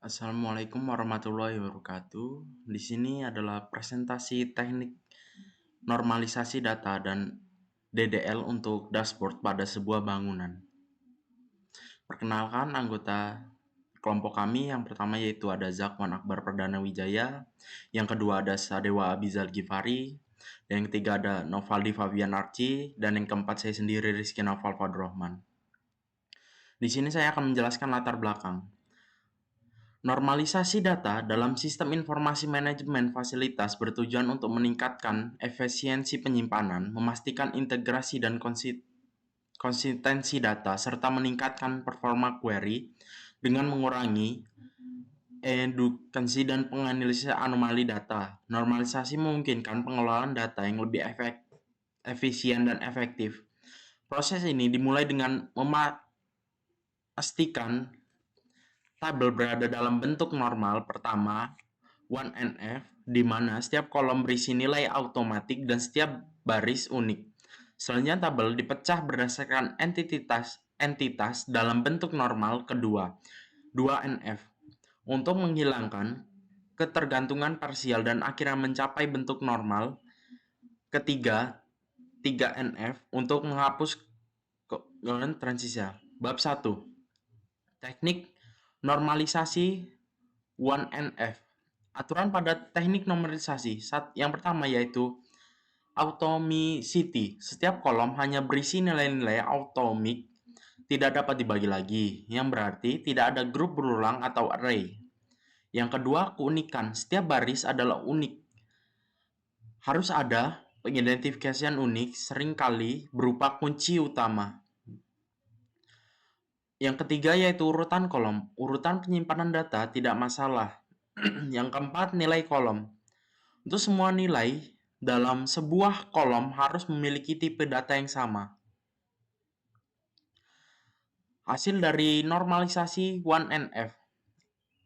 Assalamualaikum warahmatullahi wabarakatuh. Di sini adalah presentasi teknik normalisasi data dan DDL untuk dashboard pada sebuah bangunan. Perkenalkan anggota kelompok kami. Yang pertama yaitu ada Zakwan Akbar Perdana Wijaya, yang kedua ada Sadewa Abizal Gifari, dan yang ketiga ada Novaldi Fabian Arci, dan yang keempat saya sendiri Rizky Naufal Fadrohman. Di sini saya akan menjelaskan latar belakang. Normalisasi data dalam sistem informasi manajemen fasilitas bertujuan untuk meningkatkan efisiensi penyimpanan, memastikan integrasi dan konsistensi data, serta meningkatkan performa query dengan mengurangi edukansi dan penganalisis anomali data. Normalisasi memungkinkan pengelolaan data yang lebih efisien dan efektif. Proses ini dimulai dengan memastikan tabel berada dalam bentuk normal. Pertama, 1NF, di mana setiap kolom berisi nilai automatik dan setiap baris unik. Selanjutnya tabel dipecah berdasarkan entitas dalam bentuk normal. Kedua, 2NF, untuk menghilangkan ketergantungan parsial dan akhirnya mencapai bentuk normal. Ketiga, 3NF, untuk menghapus transisi. Bab 1. Teknik normalisasi 1NF. Aturan pada teknik normalisasi yang pertama yaitu atomicity. Setiap kolom hanya berisi nilai-nilai atomik, tidak dapat dibagi lagi, yang berarti tidak ada grup berulang atau array. Yang kedua, keunikan. Setiap baris adalah unik. Harus ada pengidentifikasian unik, seringkali berupa kunci utama. Yang ketiga yaitu urutan kolom. Urutan penyimpanan data tidak masalah. Yang keempat, nilai kolom. Untuk semua nilai dalam sebuah kolom harus memiliki tipe data yang sama. Hasil dari normalisasi 1NF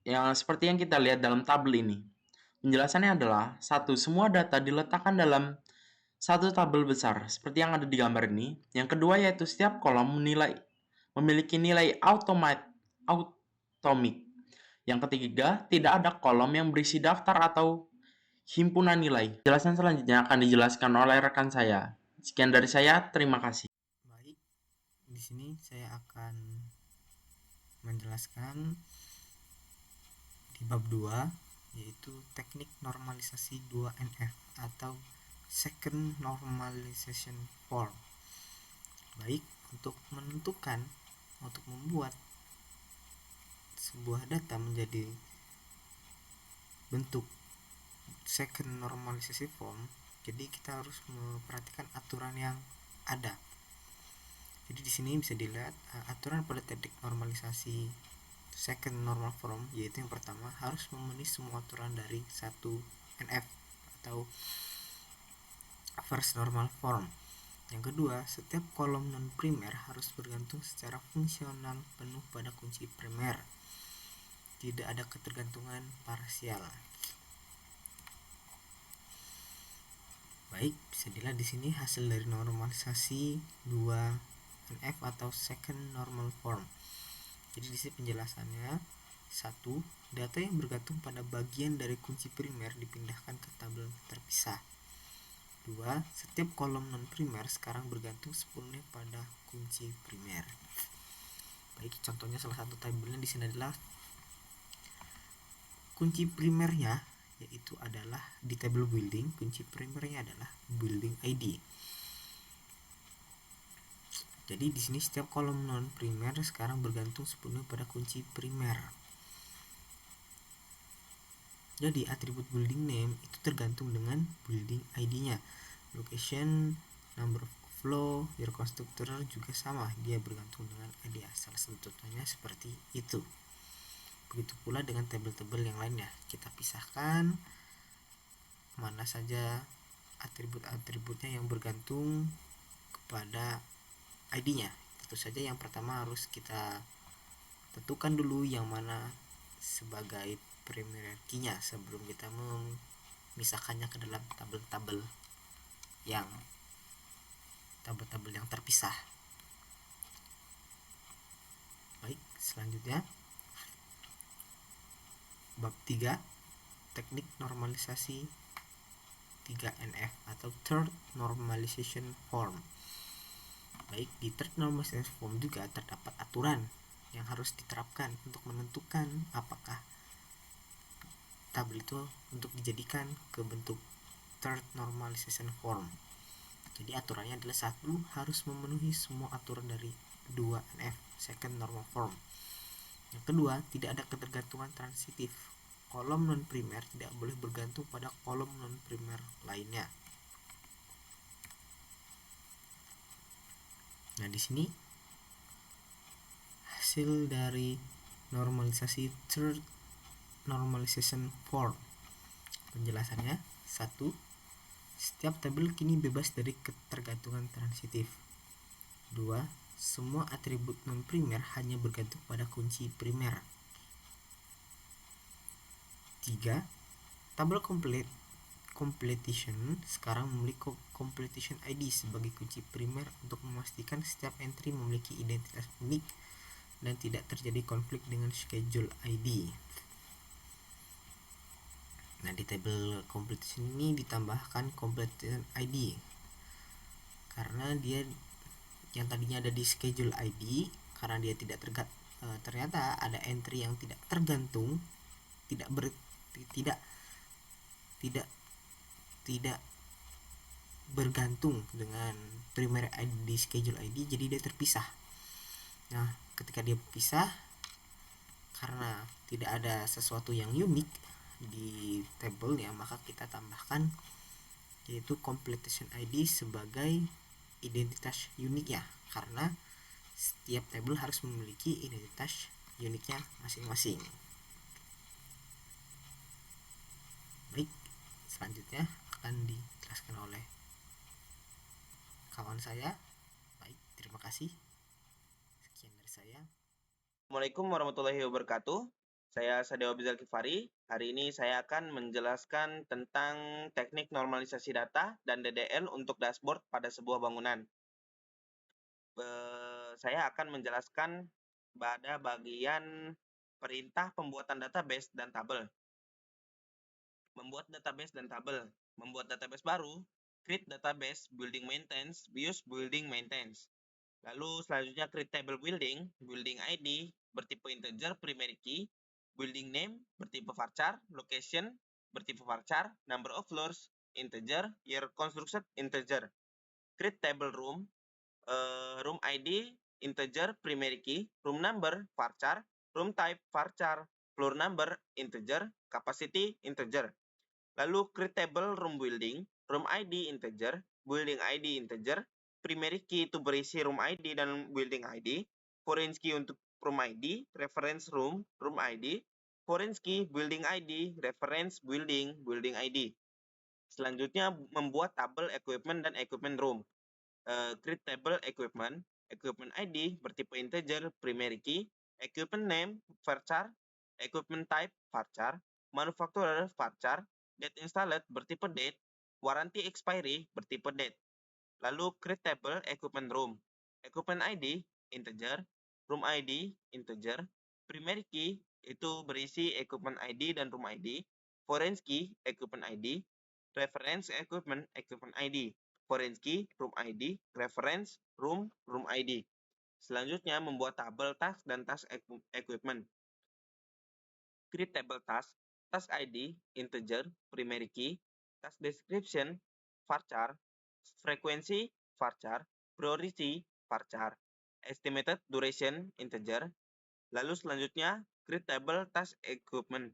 yang seperti yang kita lihat dalam tabel ini. Penjelasannya adalah, satu, semua data diletakkan dalam satu tabel besar seperti yang ada di gambar ini. Yang kedua yaitu setiap kolom memiliki nilai automik. Yang ketiga, tidak ada kolom yang berisi daftar atau himpunan nilai. Penjelasan selanjutnya akan dijelaskan oleh rekan saya. Sekian dari saya, terima kasih. Baik, di sini saya akan menjelaskan di bab 2 yaitu teknik normalisasi 2NF atau second normalization form. Baik, untuk membuat sebuah data menjadi bentuk second normalization form, jadi kita harus memperhatikan aturan yang ada. Jadi di sini bisa dilihat aturan pada teknik normalisasi second normal form, yaitu yang pertama harus memenuhi semua aturan dari 1NF atau first normal form. Yang kedua, setiap kolom non primer harus bergantung secara fungsional penuh pada kunci primer. Tidak ada ketergantungan parsial. Baik, bisa dilihat di sini hasil dari normalisasi 2NF atau second normal form. Jadi di sini penjelasannya, satu, data yang bergantung pada bagian dari kunci primer dipindahkan ke tabel terpisah. Dua, setiap kolom non primer sekarang bergantung sepenuhnya pada kunci primer. Baik, contohnya salah satu tabelnya di sini adalah kunci primernya, yaitu adalah di tabel building, kunci primernya adalah building ID. Jadi di sini setiap kolom non primer sekarang bergantung sepenuhnya pada kunci primer. Jadi atribut building name itu tergantung dengan building ID-nya. Location, number of flow, your constructor juga sama, dia bergantung dengan ID asal. Salah contohnya seperti itu. Begitu pula dengan tabel-tabel yang lainnya. Kita pisahkan mana saja atribut-atributnya yang bergantung kepada ID-nya. Tentu saja yang pertama harus kita tentukan dulu yang mana sebagai primary key-nya sebelum kita memisahkannya ke dalam tabel-tabel yang terpisah. Baik, selanjutnya Bab 3, teknik normalisasi 3NF atau Third Normalization Form. Baik, di Third Normalization Form juga terdapat aturan yang harus diterapkan untuk menentukan apakah tabel itu untuk dijadikan ke bentuk Third Normalization Form. Jadi aturannya adalah: 1. Harus memenuhi semua aturan dari 2NF, Second Normal Form. Yang kedua, tidak ada ketergantungan transitif. Kolom non-primer tidak boleh bergantung pada kolom non-primer lainnya. Nah, di sini hasil dari normalisasi Third Normalization Form. Penjelasannya: 1. Setiap tabel kini bebas dari ketergantungan transitif. 2. Semua atribut non-primer hanya bergantung pada kunci primer. 3. Tabel completion sekarang memiliki completion ID sebagai kunci primer untuk memastikan setiap entry memiliki identitas unik dan tidak terjadi konflik dengan schedule ID. Nah, di tabel completion ini ditambahkan completion ID karena dia yang tadinya ada di schedule ID, karena dia ternyata ada entry yang tidak tergantung, tidak bergantung dengan primary ID di schedule ID, jadi dia terpisah. Nah, ketika dia berpisah, karena tidak ada sesuatu yang unik di tabelnya, maka kita tambahkan yaitu completion ID sebagai identitas uniknya, karena setiap tabel harus memiliki identitas uniknya masing-masing. Baik, selanjutnya akan dijelaskan oleh kawan saya. Baik, terima kasih. Sekian dari saya. Assalamualaikum warahmatullahi wabarakatuh. Saya Sadewa Bizal Kifari. Hari ini saya akan menjelaskan tentang teknik normalisasi data dan DDL untuk dashboard pada sebuah bangunan. Saya akan menjelaskan pada bagian perintah pembuatan database dan tabel. Membuat database dan tabel. Membuat database baru, create database, building maintenance, use building maintenance. Lalu selanjutnya create table building ID bertipe integer primary key, building name bertipe varchar, location bertipe varchar, number of floors integer, year construction integer. Create table room, room ID integer primary key, room number varchar, room type varchar, floor number integer, capacity integer. Lalu create table room building, room ID integer, building ID integer, primary key itu berisi room ID dan building ID, foreign key untuk room ID, reference room ID, foreign key building ID, reference building ID. Selanjutnya membuat tabel equipment dan equipment room. Create table equipment ID bertipe integer primary key, equipment name varchar, equipment type varchar, manufacturer varchar, date installed bertipe date, warranty expiry bertipe date. Lalu create table equipment room. Equipment ID integer, room ID integer, primary key itu berisi equipment ID dan room ID, foreign key equipment ID, reference equipment ID, foreign key room ID, reference room ID. Selanjutnya membuat tabel task dan task equipment. Create table task ID integer primary key, task description varchar, frekuensi varchar, priority varchar, estimated duration integer. Lalu selanjutnya create table task equipment.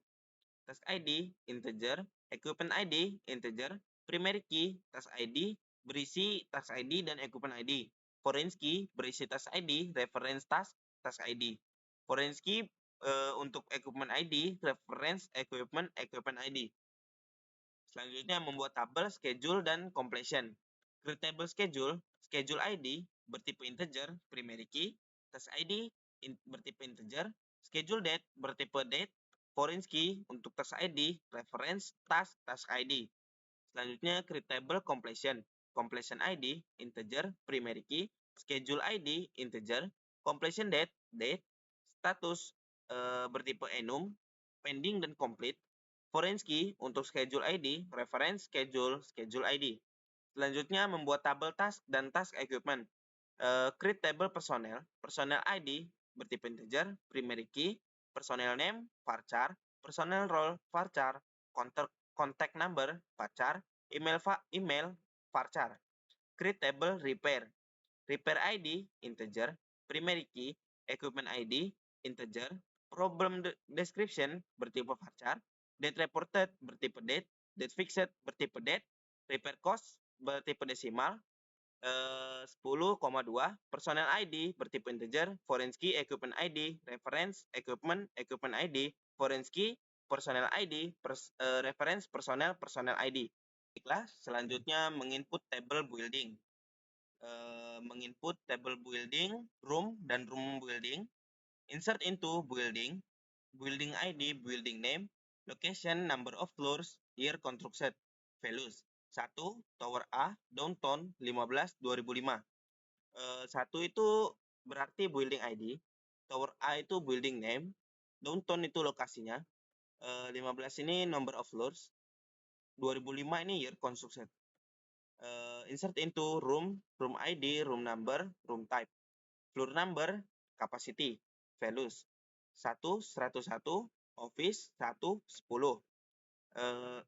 Task ID integer, equipment ID integer, primary key task ID berisi task ID dan equipment ID. Foreign key berisi task ID, reference task ID. Foreign key untuk equipment ID, reference equipment ID. Selanjutnya membuat tabel schedule dan completion. Create table schedule ID bertipe integer, primary key, task ID bertipe integer, schedule date bertipe date, foreign key untuk task ID, reference task ID. Selanjutnya create table completion ID integer, primary key, schedule ID integer, completion date, status bertipe enum, pending dan complete. Foreign key untuk schedule ID, reference, schedule ID. Selanjutnya membuat tabel task dan task equipment. Create table personnel ID bertipe integer, primary key, personnel name, varchar, personnel role, varchar, contact number, varchar, email, varchar. Create table repair ID, integer, primary key, equipment ID, integer, problem description bertipe varchar, date reported bertipe date fixed bertipe date, repair cost bertipe desimal, 10,2, personal ID bertipe integer, foreign key, equipment ID, reference, equipment ID, foreign key, personal ID, reference, personal ID. Baiklah, selanjutnya menginput table building. Menginput table building, room, dan room building. Insert into building, building ID, building name, location, number of floors, year construction, values. 1. Tower A, Downtown, 15/2005. 1 itu berarti building ID, Tower A itu building name, Downtown itu lokasinya, 15 ini number of floors, 2005 ini year construction. Insert into room, room ID, room number, room type, floor number, capacity, values. 1, 101, office, 1, 10.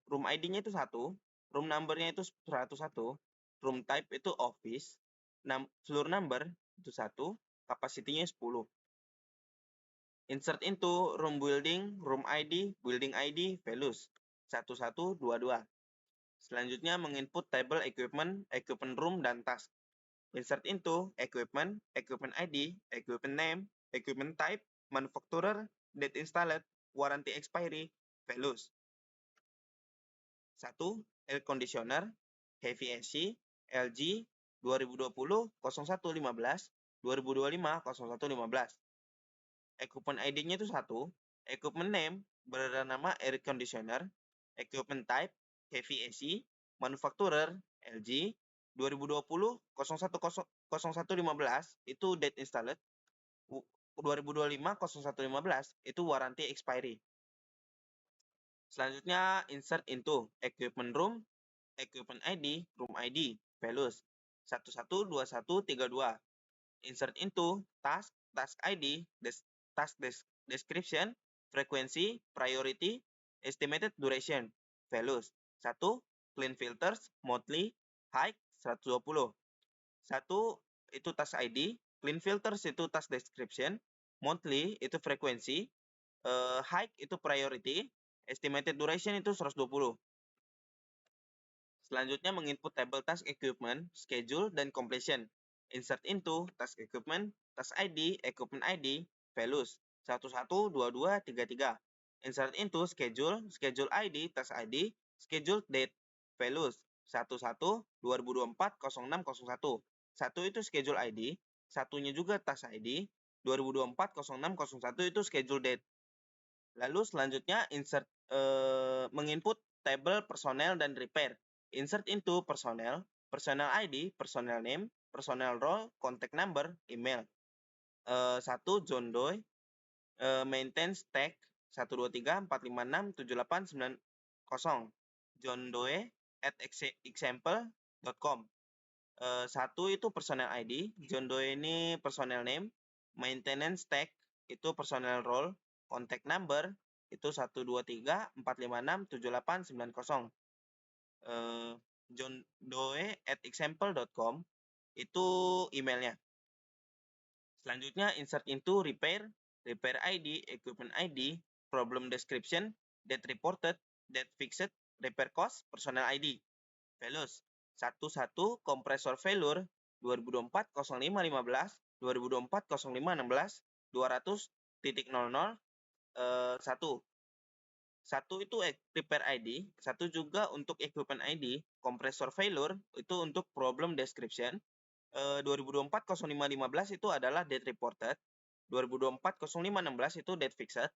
Room ID-nya itu 1, room number-nya itu 101, room type itu office, floor number itu 1, capacity-nya 10. Insert into room building, room ID, building ID, values 1122. Selanjutnya menginput table equipment, equipment room, dan task. Insert into equipment, equipment ID, equipment name, equipment type, manufacturer, date installed, warranty expiry, values. 1. Air conditioner, heavy AC, LG, 2020 0115, 2025 0115. Equipment ID-nya itu 1. Equipment name bernama air conditioner, equipment type heavy AC, manufacturer LG, 2020 0115 itu date installed, 2025 0115 itu warranty expiry. Selanjutnya insert into equipment room, equipment ID, room ID, values 112132. Insert into task, task ID, task description, frequency, priority, estimated duration, values 1. Clean filters, monthly, high 120. 1 itu task ID, clean filters itu task description, monthly itu frequency, high itu priority, estimated duration itu 120. Selanjutnya menginput table task equipment, schedule, dan completion. Insert into task equipment, task ID, equipment ID, values 112233. Insert into schedule, schedule ID, task ID, schedule date, values 11/2024/06/01. 1 itu schedule ID, satunya juga task ID, 2024/06/01 itu schedule date. Lalu selanjutnya insert menginput table personnel dan repair. Insert into personnel, personnel ID, personnel name, personnel role, contact number, email. 1. John Doe, maintenance tag 12345678990. John Doe @example.com. 1 itu personnel ID, John Doe ini personnel name, maintenance tag itu personnel role, contact number itu 12345678990. johndoe@example.com itu emailnya. Selanjutnya insert into repair, repair ID, equipment ID, problem description, date reported, date fixed, repair cost, personnel ID. Values 1 compressor failure 2024-05-15, 2024-05-16, 200.00, 1. 1 itu repair ID, 1 juga untuk equipment ID, compressor failure itu untuk problem description, 2024-05-15 itu adalah date reported, 2024-05-16 itu date fixed,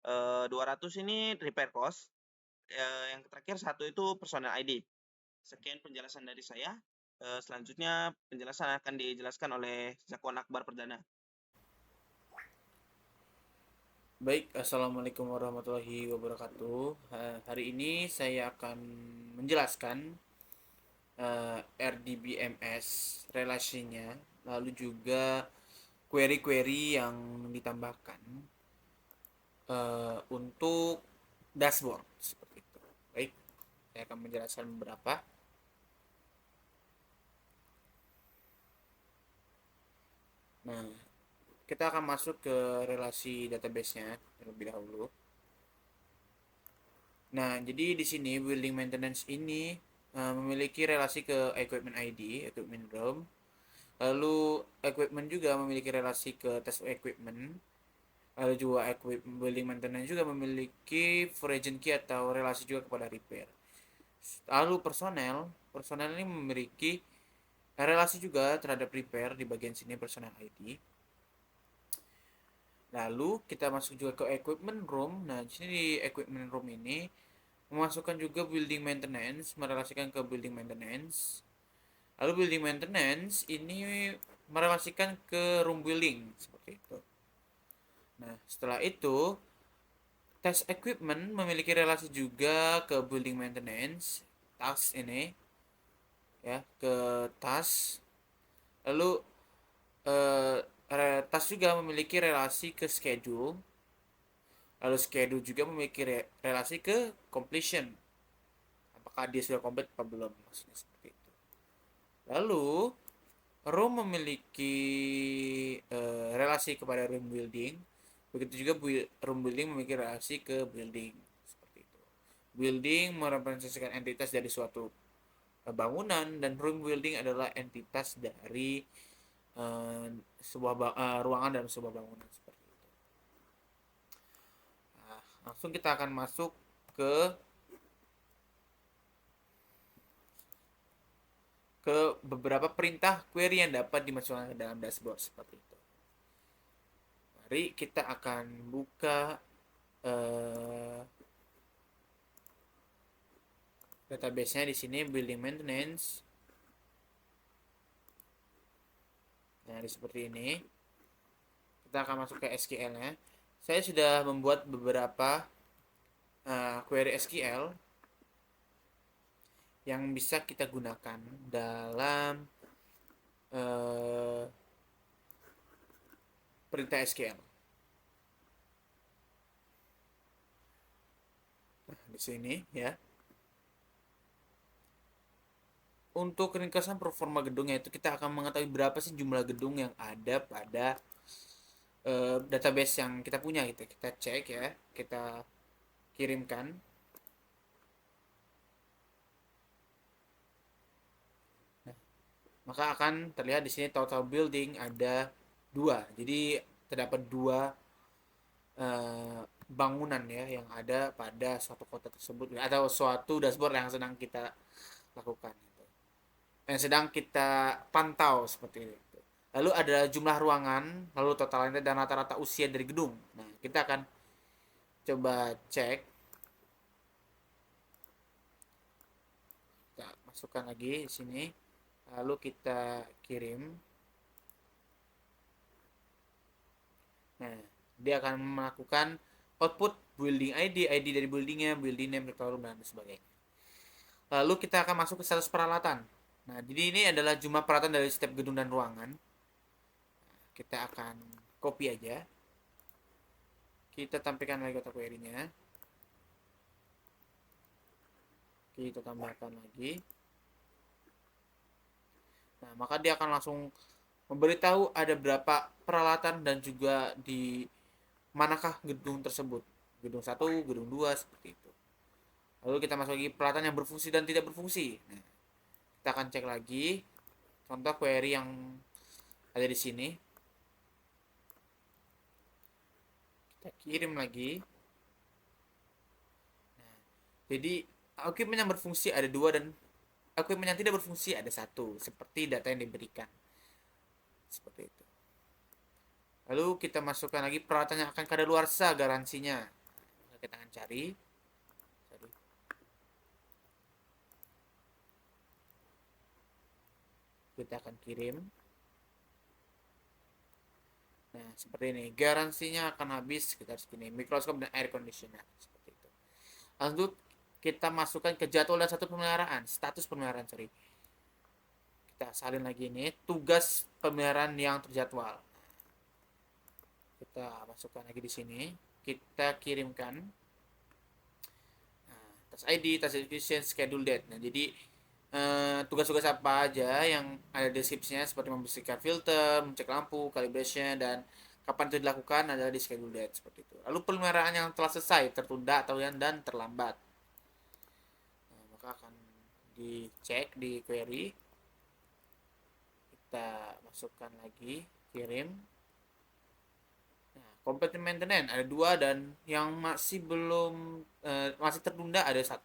200 ini repair cost, yang terakhir 1 itu personal ID. Sekian penjelasan dari saya. Selanjutnya penjelasan akan dijelaskan oleh Zakwan Akbar Perdana. Baik, Assalamualaikum warahmatullahi wabarakatuh. Hari ini saya akan menjelaskan RDBMS relasinya, lalu juga query-query yang ditambahkan untuk dashboard seperti itu. Baik, saya akan menjelaskan beberapa. Nah, kita akan masuk ke relasi database-nya terlebih dahulu. Nah, jadi di sini building maintenance ini memiliki relasi ke equipment ID, equipment ROM. Lalu equipment juga memiliki relasi ke test equipment. Lalu juga building maintenance juga memiliki foreign key atau relasi juga kepada repair. Lalu personel ini memiliki relasi juga terhadap repair di bagian sini personel ID. Lalu kita masuk juga ke equipment room. Nah, di sini di equipment room ini memasukkan juga building maintenance, merelasikan ke building maintenance. Lalu building maintenance ini merelasikan ke room building seperti itu. Nah, setelah itu test equipment memiliki relasi juga ke building maintenance, task ini ya, ke task. Lalu task juga memiliki relasi ke schedule. Lalu schedule juga memiliki relasi ke completion. Apakah dia sudah komplit atau belum, maksudnya seperti itu. Lalu room memiliki relasi kepada room building. Begitu juga room building memiliki relasi ke building seperti itu. Building merepresentasikan entitas dari suatu bangunan dan room building adalah entitas dari sebuah ruangan dalam sebuah bangunan seperti itu. Nah, langsung kita akan masuk ke beberapa perintah query yang dapat dimasukkan ke dalam dashboard seperti itu. Mari kita akan buka database-nya di sini building maintenance. Nah, seperti ini. Kita akan masuk ke SQL-nya. Saya sudah membuat beberapa query SQL yang bisa kita gunakan dalam perintah SQL. Nah, di sini ya. Untuk ringkasan performa gedung, yaitu kita akan mengetahui berapa sih jumlah gedung yang ada pada database yang kita punya gitu. Kita cek ya, kita kirimkan. Nah, maka akan terlihat di sini total building ada 2. Jadi terdapat 2 bangunan ya yang ada pada suatu kota tersebut atau suatu dashboard yang sedang kita lakukan gitu. Yang sedang kita pantau seperti itu. Lalu ada jumlah ruangan, lalu totalnya dan rata-rata usia dari gedung. Nah, kita akan coba cek. Kita masukkan lagi di sini. Lalu kita kirim. Nah, dia akan melakukan output building ID, ID dari buildingnya, building name, room, dan sebagainya. Lalu kita akan masuk ke status peralatan. Nah, jadi ini adalah jumlah peralatan dari setiap gedung dan ruangan. Kita akan copy aja. Kita tampilkan lagi kotak query-nya. Kita tambahkan lagi. Nah, maka dia akan langsung memberitahu ada berapa peralatan dan juga di manakah gedung tersebut. Gedung 1, gedung 2, seperti itu. Lalu kita masuk lagi peralatan yang berfungsi dan tidak berfungsi. Nah, kita akan cek lagi contoh query yang ada di sini. Kita kirim lagi. Nah, jadi equipment yang berfungsi ada 2 dan equipment yang tidak berfungsi ada 1, seperti data yang diberikan. Seperti itu. Lalu kita masukkan lagi peralatan yang akan kadaluarsa garansinya. Kita akan cari. Kita akan kirim. Nah, seperti ini. Garansinya akan habis sekitar segini. Mikroskop dan air conditioner. Seperti itu. Lalu kita masukkan ke jadwal dan satu pemeliharaan. Status pemeliharaan, sorry. Kita salin lagi ini. Tugas pemeliharaan yang terjadwal. Kita masukkan lagi di sini. Kita kirimkan. Nah, task ID, task execution, schedule date. Nah, jadi tugas-tugas apa aja yang ada deskripsinya seperti membersihkan filter, mencek lampu, calibration, dan kapan itu dilakukan adalah di schedule date seperti itu. Lalu pemeliharaan yang telah selesai, tertunda atau dan terlambat. Nah, maka akan dicek di query. Kita masukkan lagi, kirim. Nah, complete maintenance ada 2 dan yang masih belum masih tertunda ada 1.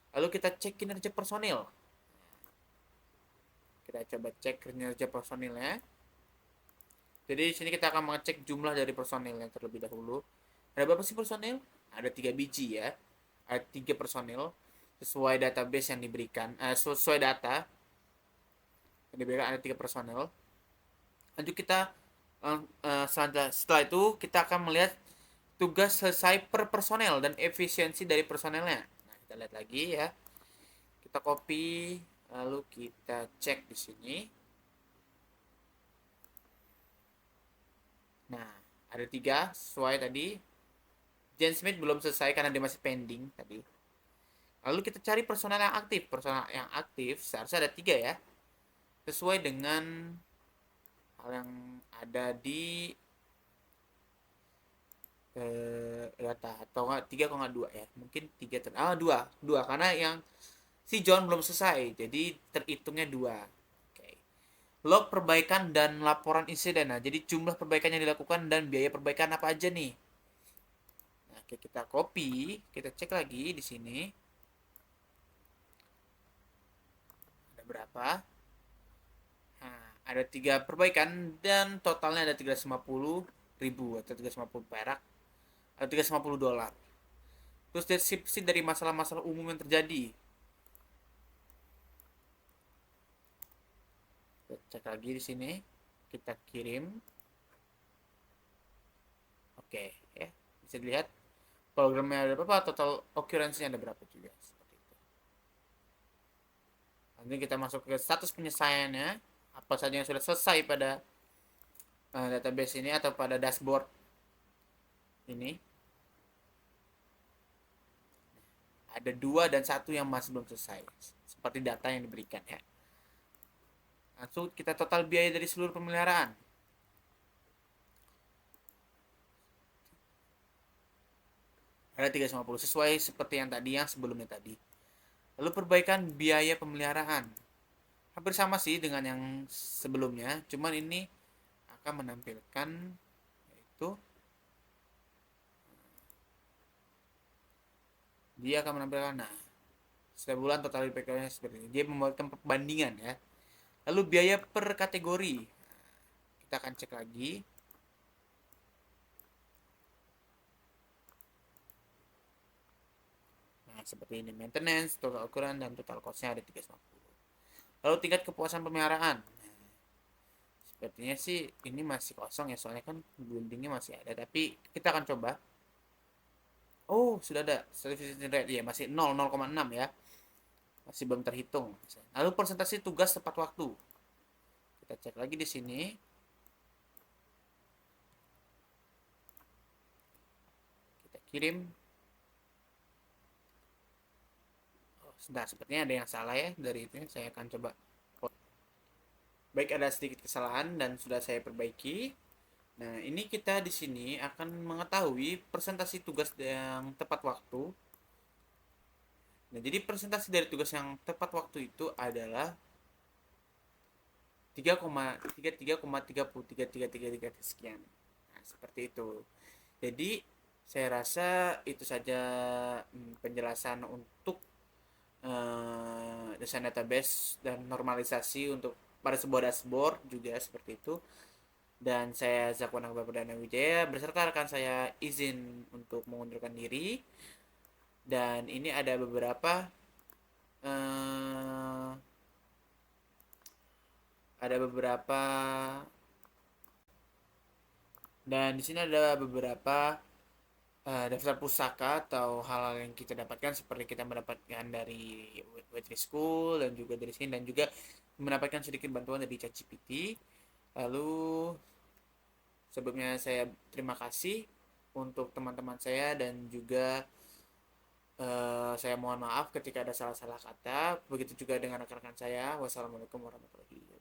Lalu kita cek kinerja personil. Kita coba cek kinerja personilnya. Jadi di sini kita akan mengecek jumlah dari personilnya terlebih dahulu. Ada berapa sih personil? Ada 3 biji ya. Ada 3 personil sesuai database yang diberikan. Sesuai data yang diberikan ada 3 personil. Lanjut kita setelah itu kita akan melihat tugas selesai per personel dan efisiensi dari personelnya. Nah, kita lihat lagi ya. Kita copy lalu kita cek di sini. Nah, ada 3 sesuai tadi. Jen Smith belum selesai karena dia masih pending tadi. Lalu kita cari personel yang aktif. Personel yang aktif seharusnya ada 3 ya. Sesuai dengan hal yang ada di data atau enggak 3 kalau enggak 2 ya. Mungkin 3 2 karena yang si John belum selesai. Jadi terhitungnya 2. Log perbaikan dan laporan insiden. Nah, jadi jumlah perbaikan yang dilakukan dan biaya perbaikan apa aja nih. Nah, oke, kita copy, kita cek lagi di sini. Ada berapa? Nah, ada 3 perbaikan dan totalnya ada 350.000 atau 350 perak atau 350 dolar. Terus deskripsi dari masalah-masalah umum yang terjadi. Cek lagi di sini, kita kirim. Oke, ya bisa dilihat programnya ada berapa, total occurrence-nya ada berapa juga seperti itu. Nanti kita masuk ke status penyelesaiannya, apa saja yang sudah selesai pada database ini atau pada dashboard ini. Ada 2 dan 1 yang masih belum selesai, seperti data yang diberikan ya. Langsung kita total biaya dari seluruh pemeliharaan. Ada 350 sesuai seperti yang tadi, yang sebelumnya tadi. Lalu perbaikan biaya pemeliharaan. Hampir sama sih dengan yang sebelumnya, cuman ini akan menampilkan yaitu dia akan menampilkan setiap bulan total IPK-nya seperti ini. Dia membuatkan perbandingan ya. Lalu biaya per kategori. Kita akan cek lagi. Nah, seperti ini maintenance, total ukuran dan total cost-nya ada 350. Lalu tingkat kepuasan pemeliharaan. Sepertinya sih ini masih kosong ya, soalnya kan buildingnya masih ada, tapi kita akan coba. Oh, sudah ada sufficient rate ya, masih 0,6 ya. Masih belum terhitung. Lalu persentase tugas tepat waktu. Kita cek lagi di sini. Kita kirim. Nah, sepertinya ada yang salah ya dari itu. Saya akan coba. Baik, ada sedikit kesalahan dan sudah saya perbaiki. Nah, ini kita di sini akan mengetahui persentase tugas yang tepat waktu. Nah, jadi persentase dari tugas yang tepat waktu itu adalah 3,33,3333 sekian. Nah, seperti itu. Jadi, saya rasa itu saja penjelasan untuk desain database dan normalisasi untuk pada sebuah dashboard juga seperti itu. Dan saya Zakwan Akbar Perdana Wijaya beserta rekan saya izin untuk mengundurkan diri. Dan ini ada beberapa Dan di sini ada beberapa daftar pusaka atau hal-hal yang kita dapatkan, seperti kita mendapatkan dari Waitress School dan juga dari sini, dan juga mendapatkan sedikit bantuan dari ChatGPT. Lalu sebelumnya saya terima kasih untuk teman-teman saya, dan juga saya mohon maaf ketika ada salah-salah kata. Begitu juga dengan rekan-rekan saya. Wassalamualaikum warahmatullahi wabarakatuh.